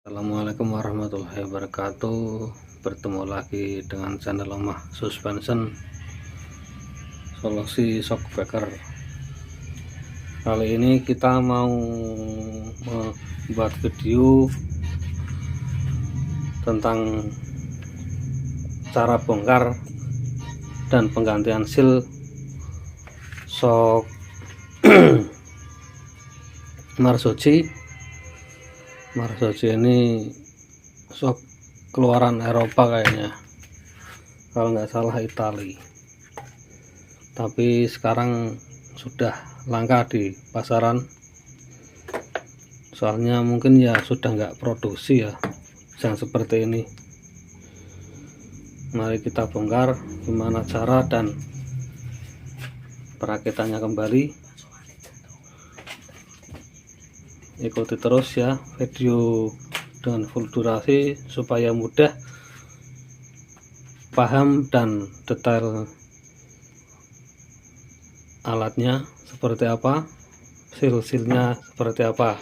Assalamualaikum warahmatullahi wabarakatuh. Bertemu lagi dengan channel Omah Suspension Solusi Shock Breaker. Kali ini kita mau membuat video tentang cara bongkar dan penggantian seal shock Marzocchi ini shock keluaran Eropa kayaknya, kalau nggak salah Itali, tapi sekarang sudah langka di pasaran, soalnya mungkin ya sudah nggak produksi ya yang seperti ini. Mari kita bongkar gimana cara dan perakitannya kembali. Ikuti terus ya video dengan full durasi supaya mudah paham dan detail alatnya seperti apa, seal-sealnya seperti apa.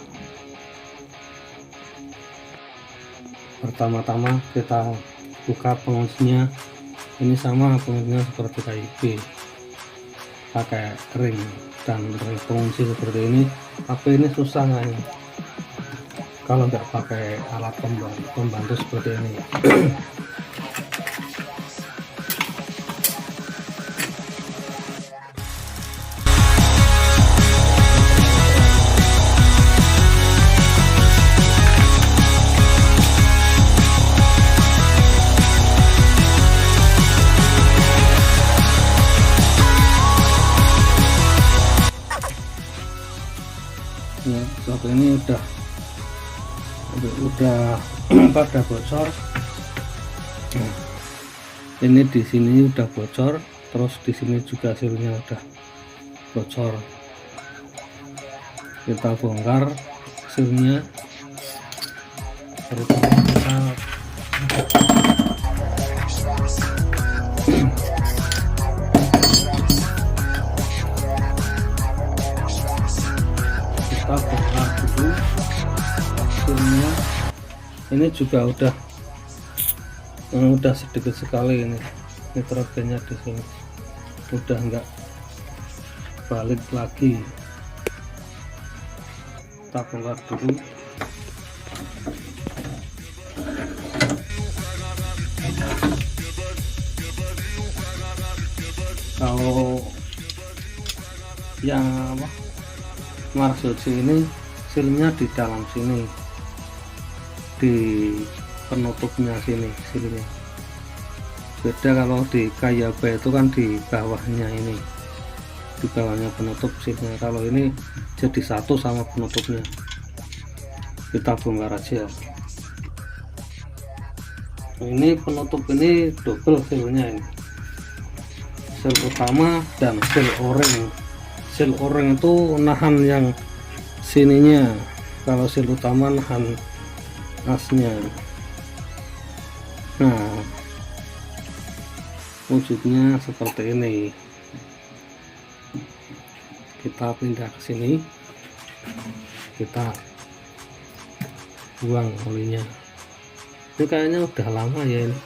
Pertama-tama kita buka penguncinya. Ini sama penguncinya seperti KIB, pakai ring dan ring pengunci seperti ini, tapi ini susah nih kalau nggak pakai alat pembantu seperti ini. Ya, shock ini udah pada bocor. Ini di sini udah bocor, terus di sini juga sealnya udah bocor. Kita bongkar sealnya. Pertama kita bongkar dulu sealnya. Ini juga udah sedikit sekali ini nitrogennya di sini, udah enggak balik lagi. Kita bongkar dulu. Kalau yang Marzocchi ini sealnya di dalam sini, di penutupnya sini sealnya. Beda kalau di KIB itu kan di bawahnya, ini di bawahnya penutup sealnya. Kalau ini jadi satu sama penutupnya. Kita bongkar aja. Ini penutup ini double sealnya, ini seal utama dan seal o-ring. Seal o-ring itu nahan yang sininya, kalau seal utama nahan asnya. Nah, wujudnya seperti ini. Kita pindah ke sini, kita buang olinya. Ini kayaknya udah lama ya, ini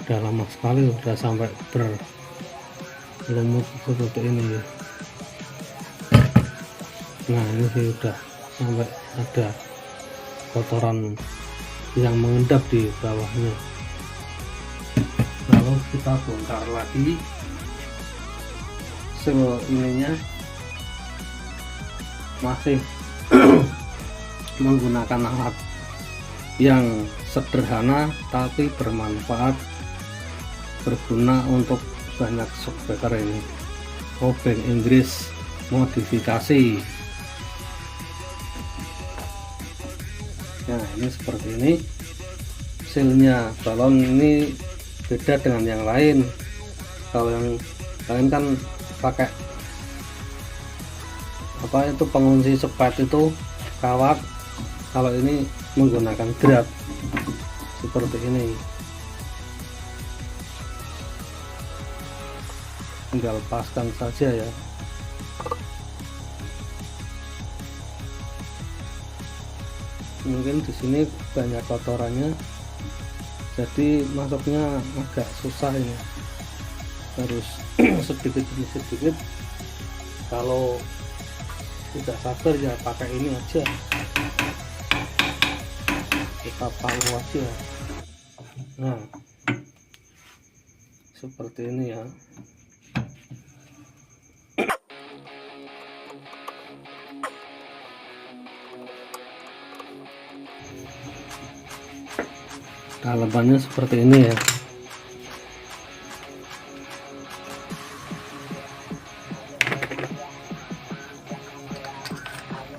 udah lama sekali, udah sampai berlumut seperti ini ya. Nah, ini sih udah sampai ada kotoran yang mengendap di bawahnya. Lalu kita bongkar lagi seal ininya, masih menggunakan alat yang sederhana tapi bermanfaat, berguna untuk banyak shock breaker ini. Obeng Inggris modifikasi. Nah, ini seperti ini sealnya. Balon ini beda dengan yang lain. Kalau yang lain kan pakai apa itu, pengunci sepet itu kawat. Kalau ini menggunakan grab seperti ini. Tinggal lepaskan saja ya. mungkin di sini banyak kotorannya, jadi masuknya agak susah ini, harus sedikit demi sedikit. Kalau tidak sabar ya pakai ini aja, kita palu aja. Nah, seperti ini ya. Dalamannya seperti ini ya.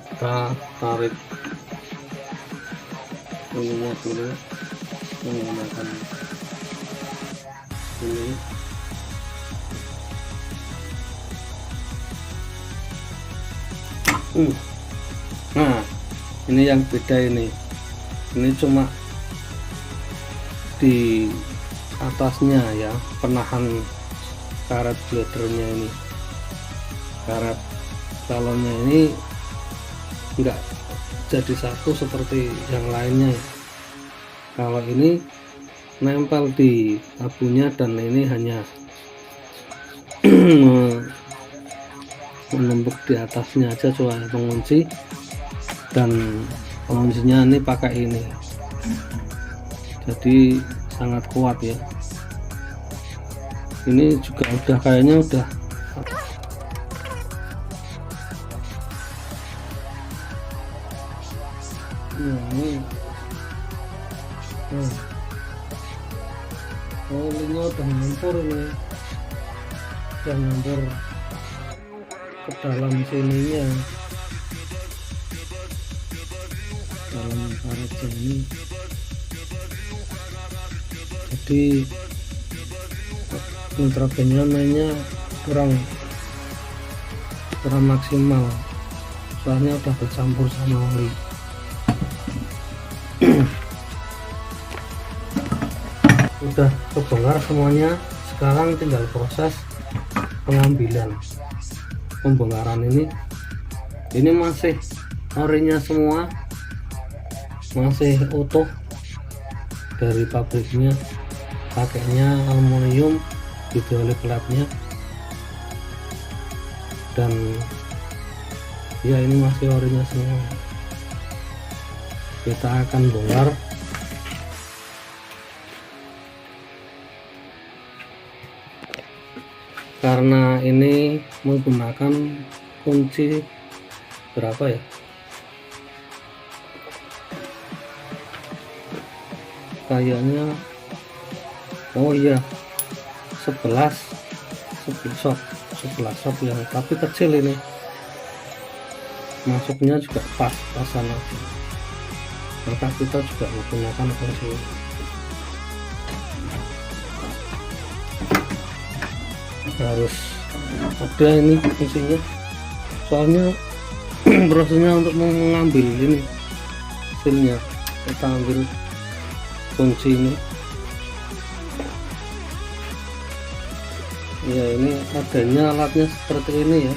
Kita tarik ininya dulu menggunakan ini. Nah, ini yang beda ini cuma di atasnya ya, penahan karet bladernya ini. Karet balonnya ini enggak jadi satu seperti yang lainnya ya. Kalau ini nempel di tabungnya, dan ini hanya menembuk di atasnya aja soal pengunci, dan penguncinya ini pakai ini, jadi sangat kuat ya. Ini juga udah kayaknya udah ini olinya udah nyampur ini, udah nyampur ke dalam sininya, dalam karetnya ini. Jadi nitrogennya mainnya kurang maksimal, soalnya udah bercampur sama oli. Udah kebongkar semuanya, sekarang tinggal proses pengambilan. Pembongkaran ini masih orinya semua, masih utuh dari pabriknya, pakainya aluminium hidrolik platnya, dan ya ini masih orinya semua. Kita akan bongkar. Karena ini menggunakan kunci berapa ya, kayaknya oh iya 11 shot yang tapi kecil ini, masuknya juga pas-pasan aja, maka kita juga menggunakan kunci. Harus ada ini fungsinya, soalnya prosesnya untuk mengambil ini hasilnya, kita ambil kunci ini ya. Ini adanya alatnya seperti ini ya.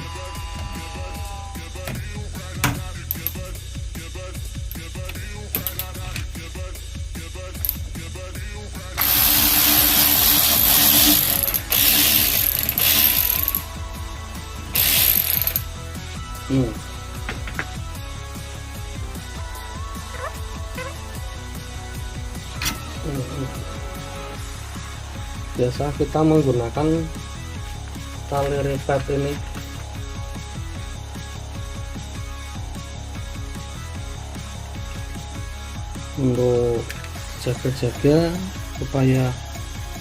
Biasa kita menggunakan tali rivet ini untuk jaga-jaga, supaya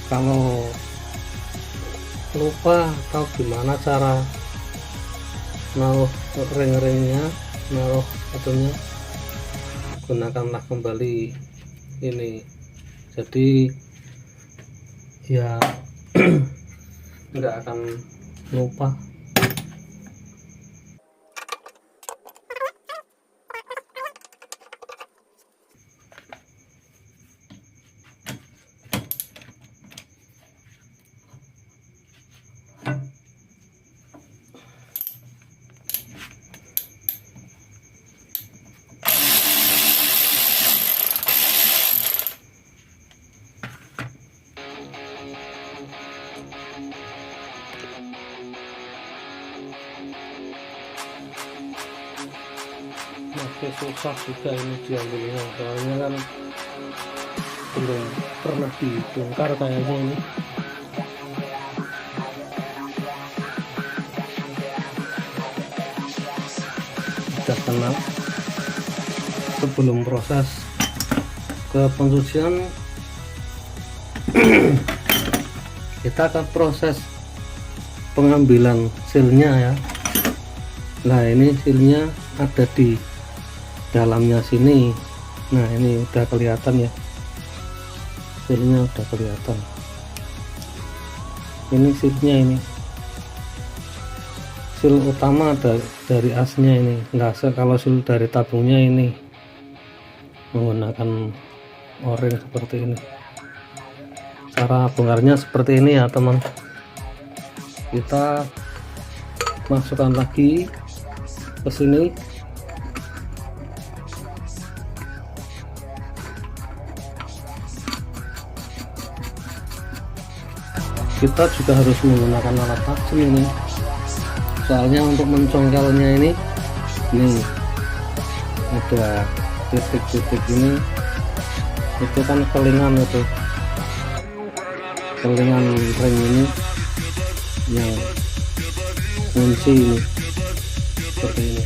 kalau lupa atau gimana cara naruh ring-ringnya, naruh satunya, gunakanlah kembali ini, jadi ya nggak akan lupa. masih susah juga ini diambilnya, soalnya kan belum pernah dibongkar kayaknya ini. Udah tenang. Sebelum proses ke pencucian kita akan proses pengambilan sealnya ya. Nah ini sealnya ada di dalamnya sini. Nah ini udah kelihatan ya, sealnya udah kelihatan. Ini sealnya, ini seal utama dari asnya ini, enggak kalau seal dari tabungnya ini menggunakan o-ring seperti ini. Cara bongkarnya seperti ini ya teman. Kita masukkan lagi ke sini. Kita juga harus menggunakan alat tajam ini, soalnya untuk mencongkelnya ini ada titik-titik ini, itu kan kelingan, itu kelingan ring ini yang kunci ini seperti ini.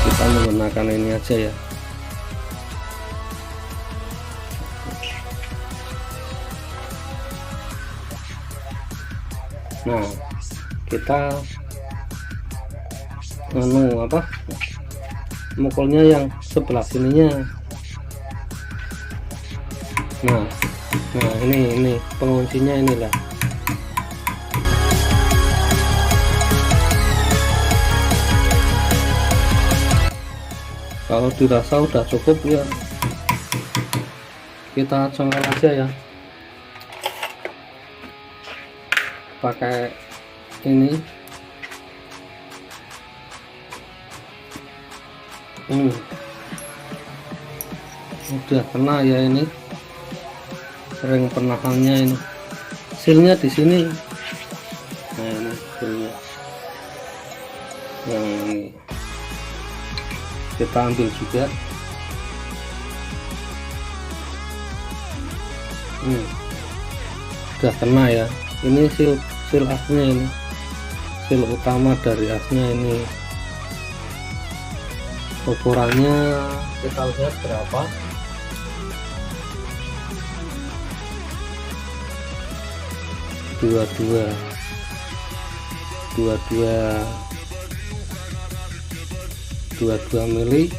Kita menggunakan ini aja ya. Nah kita mukulnya yang sebelah sininya. Nah ini penguncinya inilah. Kalau dirasa udah cukup ya, kita congkel aja ya pakai ini. Udah kena ya, ini ring penahannya, ini sealnya di sini. Nah ini sealnya yang ini kita ambil juga. Udah kena ya, ini seal asnya, ini seal utama dari asnya. Ini ukurannya kita lihat berapa. dua mili.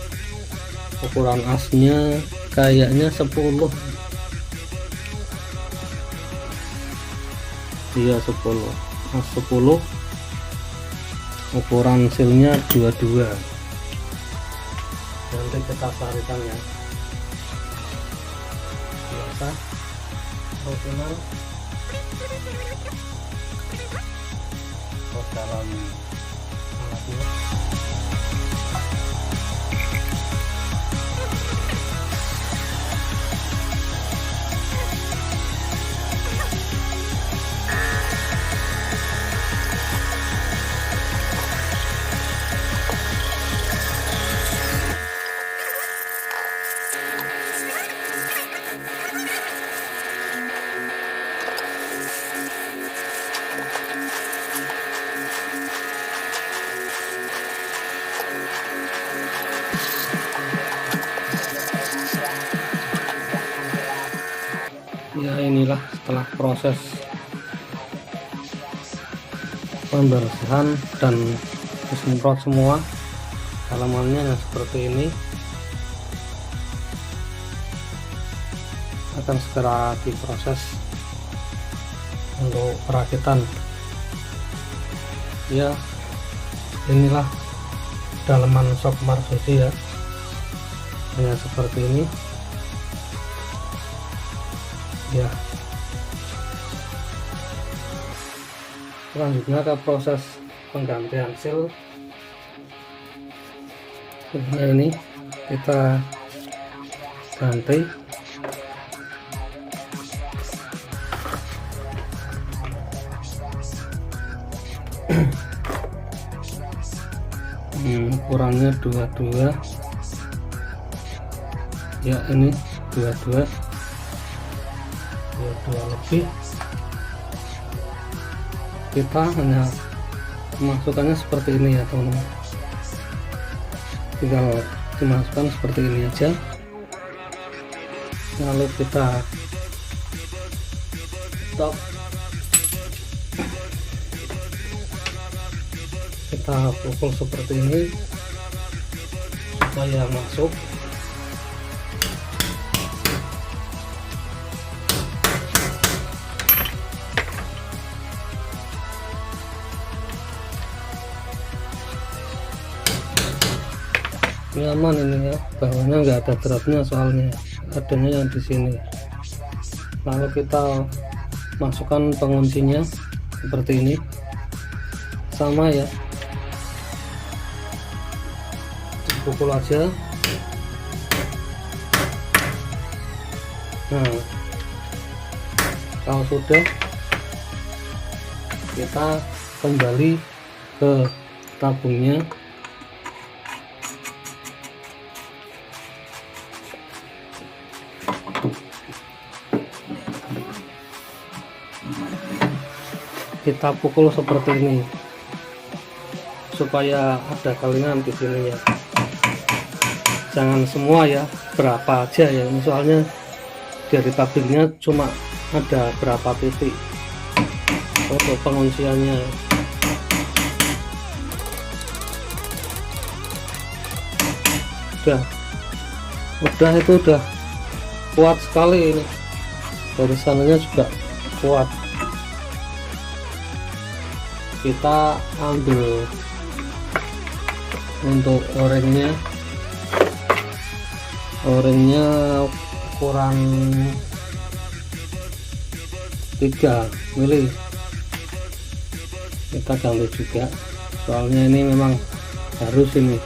Ukuran asnya kayaknya 10. Iya 10. As 10. Ukuran sealnya 22. Nanti kita carikan ya. Biasa original dalam alatnya. Ya inilah setelah proses pembersihan dan disemprot semua dalamannya yang seperti ini, akan segera diproses untuk perakitan. Ya inilah dalaman shock Marsudi ya, hanya seperti ini ya. Selanjutnya ke proses penggantian seal. Nah ini kita ganti ukurannya 22 ya, ini 22 lebih. Kita hanya memasukkannya seperti ini ya teman-teman, tinggal dimasukkan seperti ini aja, lalu kita stop, kita pukul seperti ini supaya masuk. Nyaman ini ya, bawahnya nggak ada dropnya, soalnya adanya yang di sini. Lalu kita masukkan penguncinya seperti ini, sama ya, pukul aja. Nah, kalau sudah, kita kembali ke tabungnya. Kita pukul seperti ini supaya ada kalingan di sini ya, jangan semua ya, berapa aja ya, ini soalnya dari pabriknya cuma ada berapa titik untuk pengunciannya. Udah itu udah kuat sekali ini, dari sananya juga kuat. Kita ambil untuk orangnya ukuran 3 mili, kita ganti juga, soalnya ini memang harus ini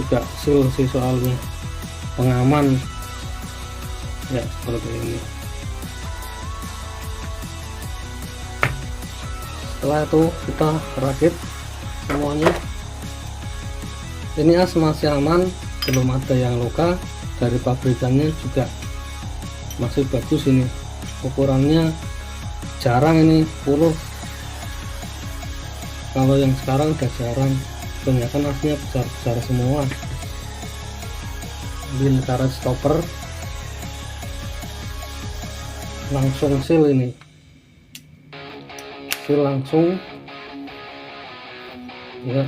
juga seal sih, soalnya pengaman ya, seperti ini. Setelah itu kita rakit semuanya. Ini as masih aman, belum ada yang luka, dari pabrikannya juga masih bagus. Ini ukurannya jarang, ini 10. Kalau yang sekarang udah jarang, kebanyakan asnya besar-besar semua. Ini karet stopper langsung seal, ini seal langsung ya.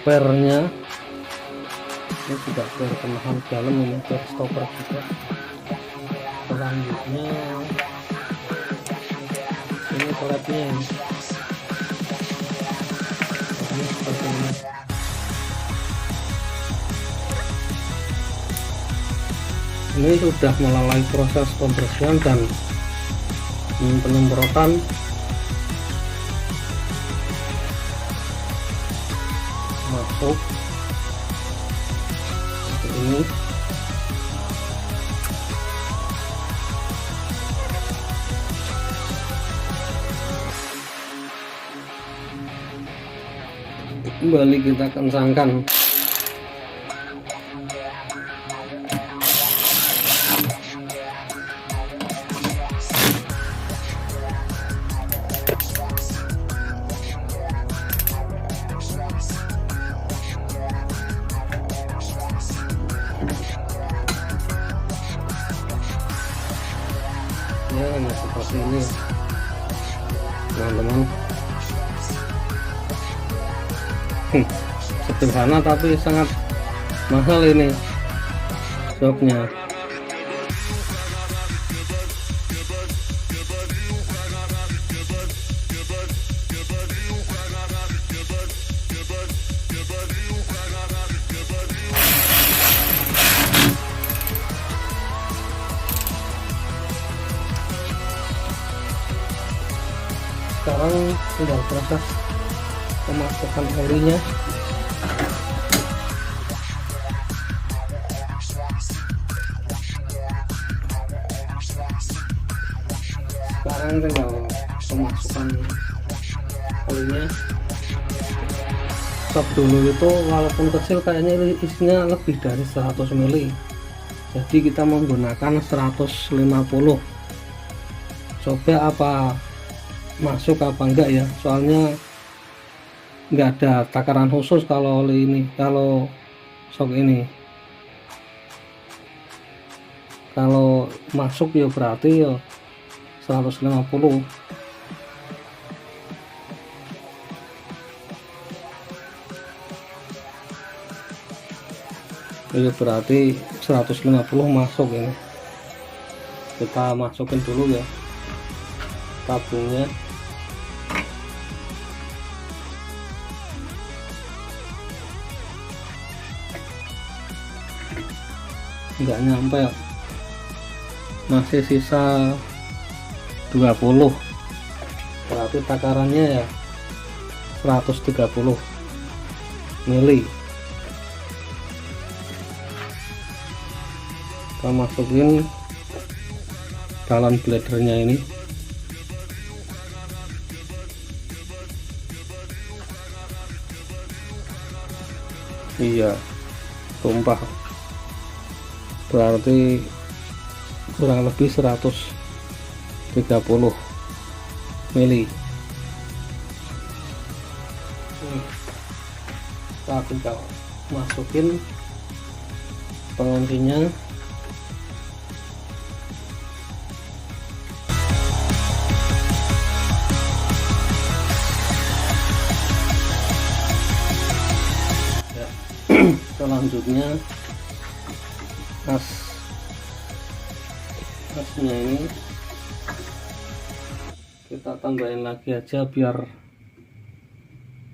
Pernya ini juga per penahan dalam, ini per stopper juga. Selanjutnya ini peletnya ini seperti ini. Ini sudah melalui proses pembersihan dan penyemprotan. Masuk seperti ini. Kembali kita kencangkan. Ya, hanya seperti ini teman-teman. Sederhana tapi sangat mahal ini joknya. Sekarang tinggal proses pemasukan olinya. sekarang tinggal pemasukan olinya. Stok dulu itu walaupun kecil kayaknya isinya lebih dari 100 ml, jadi kita menggunakan 150. Coba apa masuk apa enggak ya, soalnya enggak ada takaran khusus kalau oli ini, kalau sok ini. Kalau masuk ya berarti ya 150. Ini berarti 150 masuk ini. Kita masukin dulu ya tabungnya. Enggak nyampe, masih sisa 20, berarti takarannya ya 130 mili. Kita masukin dalam bladernya ini. Iya, tumpah, berarti kurang lebih 130 mili. Kita tinggal masukin penguncinya. Selanjutnya asnya ini kita tambahin lagi aja biar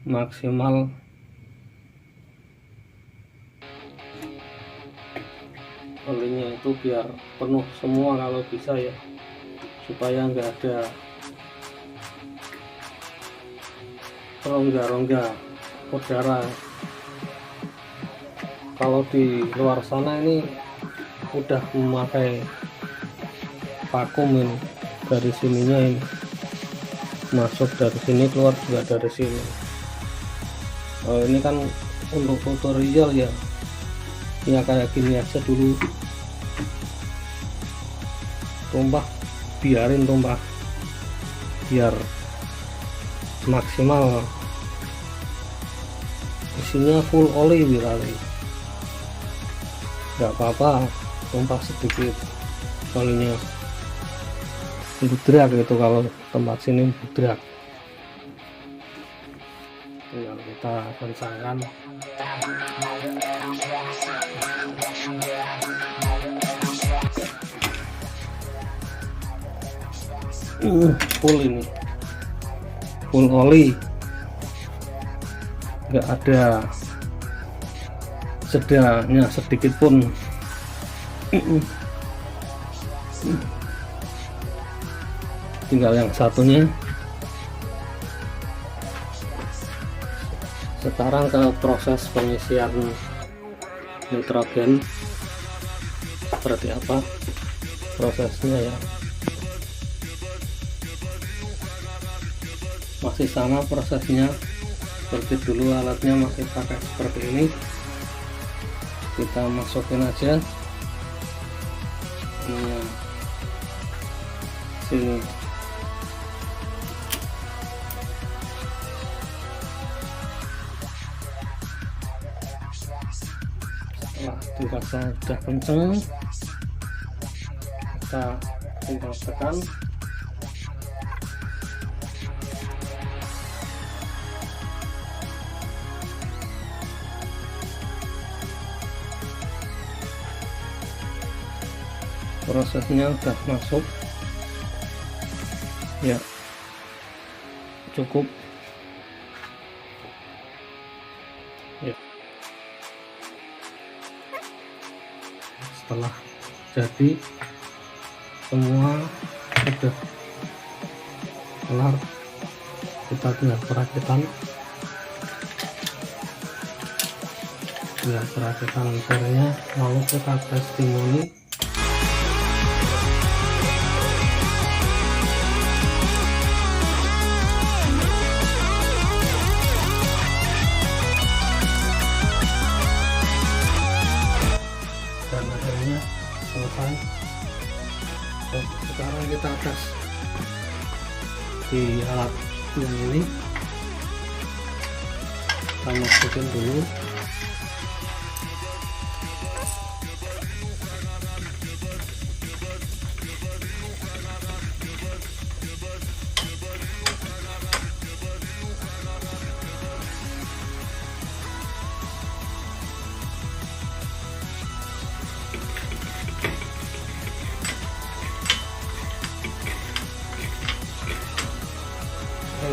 maksimal. Olinya itu biar penuh semua kalau bisa ya, supaya nggak ada rongga-rongga udara. Kalau di luar sana ini udah memakai vakum ini, dari sininya ini masuk dari sini, keluar juga dari sini. Ini kan untuk tutorial ya, ya kayak gini aja dulu. Tumpah, biarin tumpah biar maksimal. Isinya full oli berarti nggak apa-apa, tumpah sedikit olinya. Budrak itu kalau tempat sini budrak. Tinggal kita kencangkan. Full ini, full oli, nggak ada jedanya sedikit pun. Tinggal yang satunya. Sekarang ke proses pengisian nitrogen, seperti apa prosesnya ya. Masih sama prosesnya seperti dulu, alatnya masih pakai seperti ini. Kita masukin aja sini. Setelah dirasa sudah kenceng, kita tinggal tekan. Prosesnya udah masuk ya, cukup ya. Setelah jadi semua sudah kelar, kita tinggal perakitan serinya, lalu kita testimoni. selesai. Sekarang kita tes di alat yang ini, kita masukin dulu.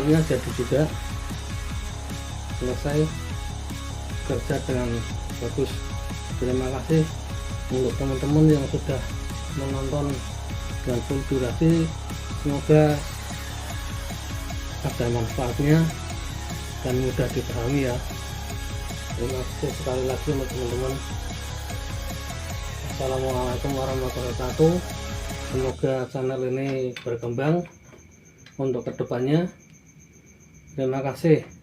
Akhirnya jadi juga, selesai kerja dengan bagus. Terima kasih untuk teman-teman yang sudah menonton dengan full durasi. Semoga ada manfaatnya dan mudah dipahami ya. Terima kasih sekali lagi untuk teman-teman. Assalamualaikum warahmatullahi wabarakatuh. Semoga channel ini berkembang untuk kedepannya. Terima kasih.